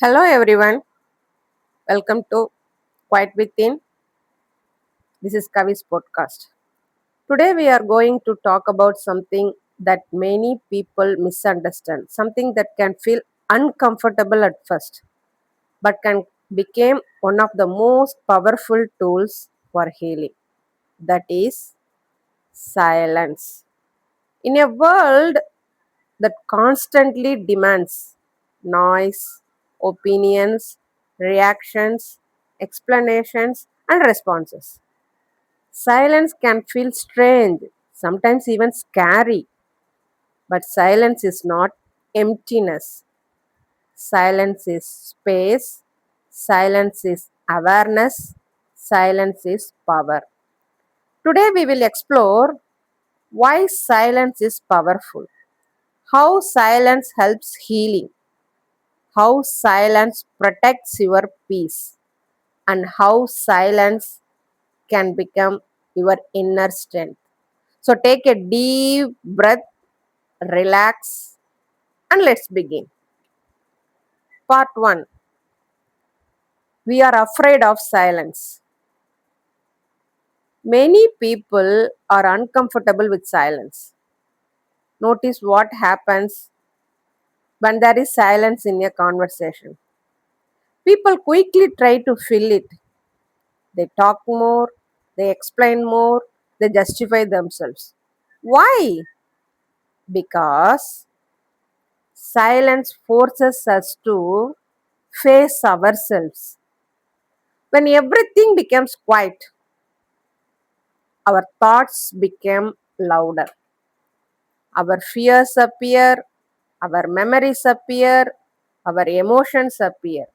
Hello everyone, welcome to Quiet Within. This is Kavi's podcast. Today we are going to talk about something that many people misunderstand, something that can feel uncomfortable at first, but can become one of the most powerful tools for healing. That is silence. In a world that constantly demands noise, opinions, reactions, explanations, and responses. Silence can feel strange, sometimes even scary, but silence is not emptiness. Silence is space, silence is awareness, silence is power. Today we will explore why silence is powerful, how silence helps healing, how silence protects your peace, and how silence can become your inner strength. So take a deep breath, relax, and let's begin. Part 1. We are afraid of silence. Many people are uncomfortable with silence. Notice what happens when there is silence in a conversation. People quickly try to fill it. They talk more, they explain more, they justify themselves. Why? Because silence forces us to face ourselves. When everything becomes quiet, our thoughts become louder. Our fears appear, our memories appear, our emotions appear.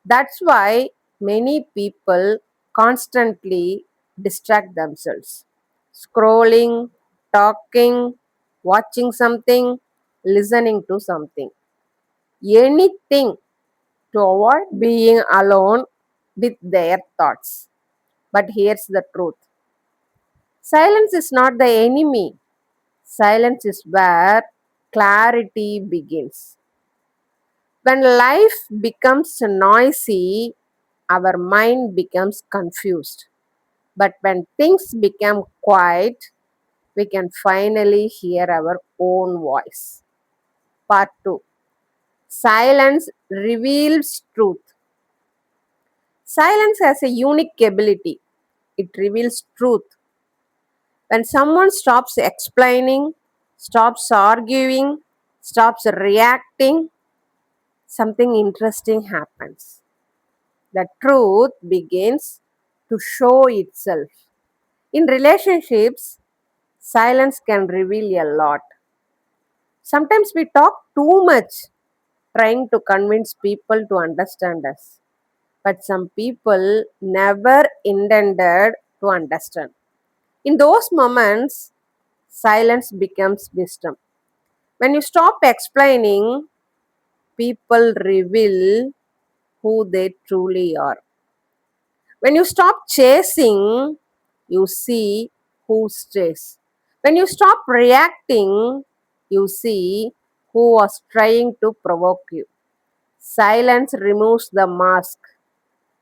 That's why many people constantly distract themselves. Scrolling, talking, watching something, listening to something. Anything to avoid being alone with their thoughts. But here's the truth: silence is not the enemy, silence is where clarity begins. When life becomes noisy, our mind becomes confused. But when things become quiet, we can finally hear our own voice. Part 2. Silence reveals truth. Silence has a unique ability. It reveals truth. When someone stops explaining, stops arguing, stops reacting, something interesting happens. The truth begins to show itself. In relationships, silence can reveal a lot. Sometimes we talk too much, trying to convince people to understand us. But some people never intended to understand. In those moments, silence becomes wisdom. When you stop explaining, people reveal who they truly are. When you stop chasing, you see who stays. When you stop reacting, you see who was trying to provoke you. Silence removes the mask,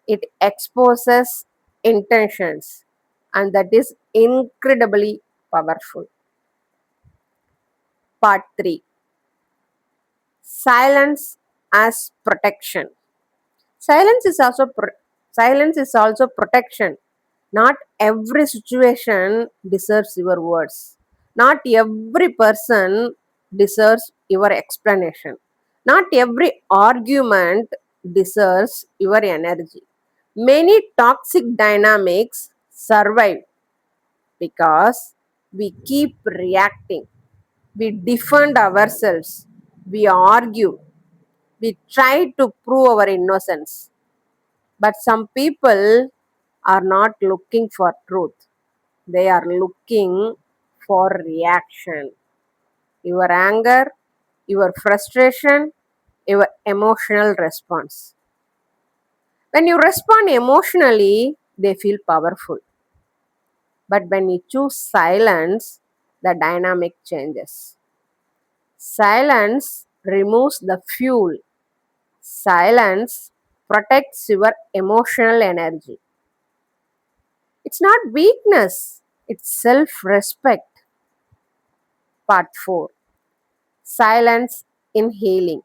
it exposes intentions, and that is incredibly powerful. Part 3. Silence as protection. Silence is also silence is also protection. Not every situation deserves your words. Not every person deserves your explanation. Not every argument deserves your energy. Many toxic dynamics survive because we keep reacting. We defend ourselves. We argue. We try to prove our innocence. But some people are not looking for truth, they are looking for reaction. Your anger, your frustration, your emotional response. When you respond emotionally, they feel powerful. But when you choose silence, the dynamic changes. Silence removes the fuel, Silence protects your emotional energy. It's not weakness, it's self respect. Part 4. Silence in healing.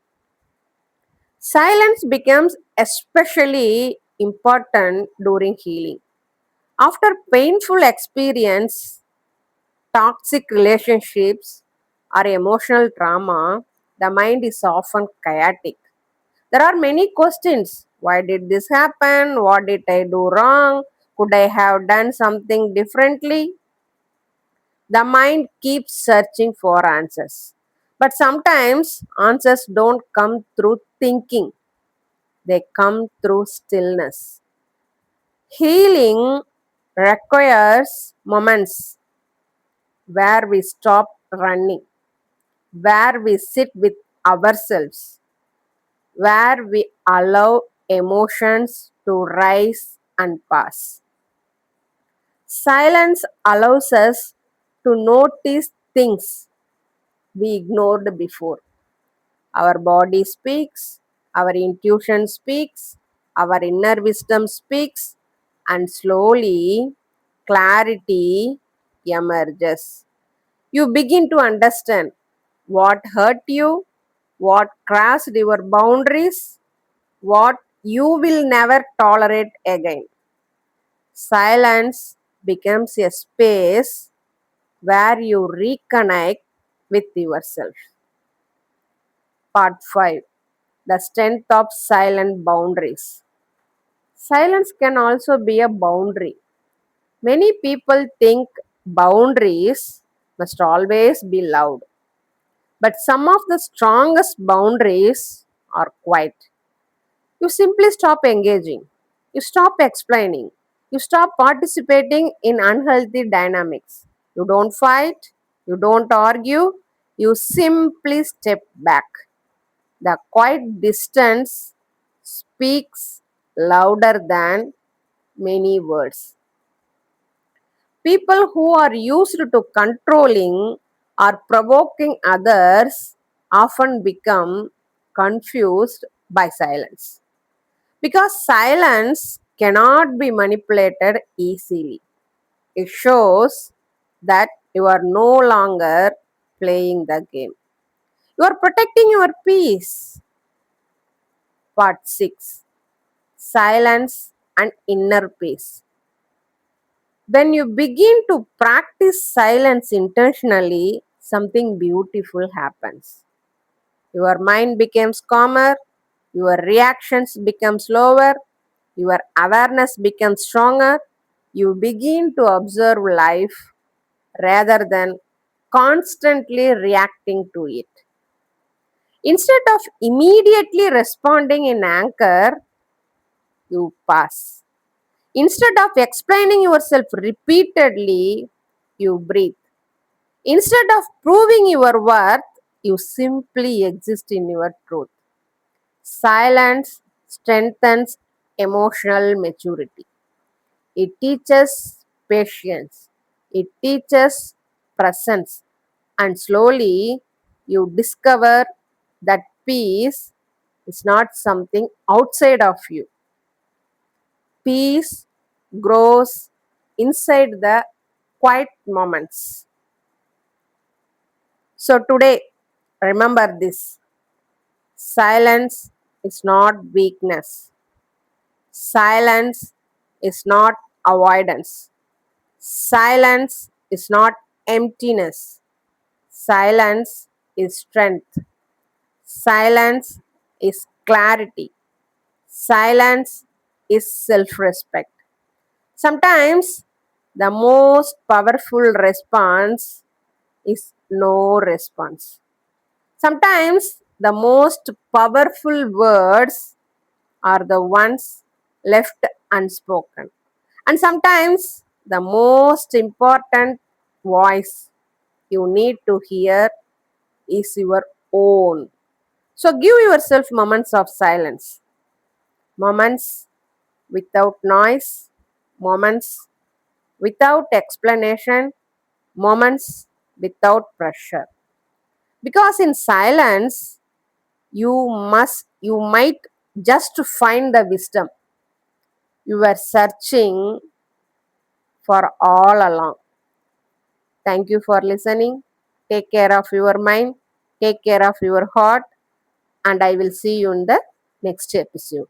Silence becomes especially important during healing. After painful experience, toxic relationships, or emotional trauma, the mind is often chaotic. There are many questions. Why did this happen? What did I do wrong? Could I have done something differently? The mind keeps searching for answers. But sometimes answers don't come through thinking, they come through stillness. Healing requires moments where we stop running, where we sit with ourselves, where we allow emotions to rise and pass. Silence allows us to notice things we ignored before. Our body speaks, our intuition speaks, our inner wisdom speaks, and slowly clarity emerges. You begin to understand what hurt you, what crossed your boundaries, what you will never tolerate again. Silence becomes a space where you reconnect with yourself. Part 5. The strength of silent boundaries. Silence can also be a boundary. Many people think boundaries must always be loud, but some of the strongest boundaries are quiet. You simply stop engaging, you stop explaining, you stop participating in unhealthy dynamics. You don't fight, you don't argue, you simply step back. The quiet distance speaks louder than many words. People who are used to controlling or provoking others often become confused by silence. Because silence cannot be manipulated easily. It shows that you are no longer playing the game. You are protecting your peace. Part 6. Silence and inner peace. When you begin to practice silence intentionally, something beautiful happens. Your mind becomes calmer, your reactions become slower, your awareness becomes stronger. You begin to observe life rather than constantly reacting to it. Instead of immediately responding in anger, you pause. Instead of explaining yourself repeatedly, you breathe. Instead of proving your worth, you simply exist in your truth. Silence strengthens emotional maturity. It teaches patience. It teaches presence. And slowly you discover that peace is not something outside of you. Peace grows inside the quiet moments. So today, remember this: silence is not weakness, silence is not avoidance, silence is not emptiness, silence is strength, silence is clarity, silence is self respect. Sometimes the most powerful response is no response. Sometimes the most powerful words are the ones left unspoken. And sometimes the most important voice you need to hear is your own. So give yourself moments of silence, moments without noise, moments without explanation, moments without pressure. Because in silence, You might just find the wisdom you were searching for all along. Thank you for listening. Take care of your mind, take care of your heart, and I will see you in the next episode.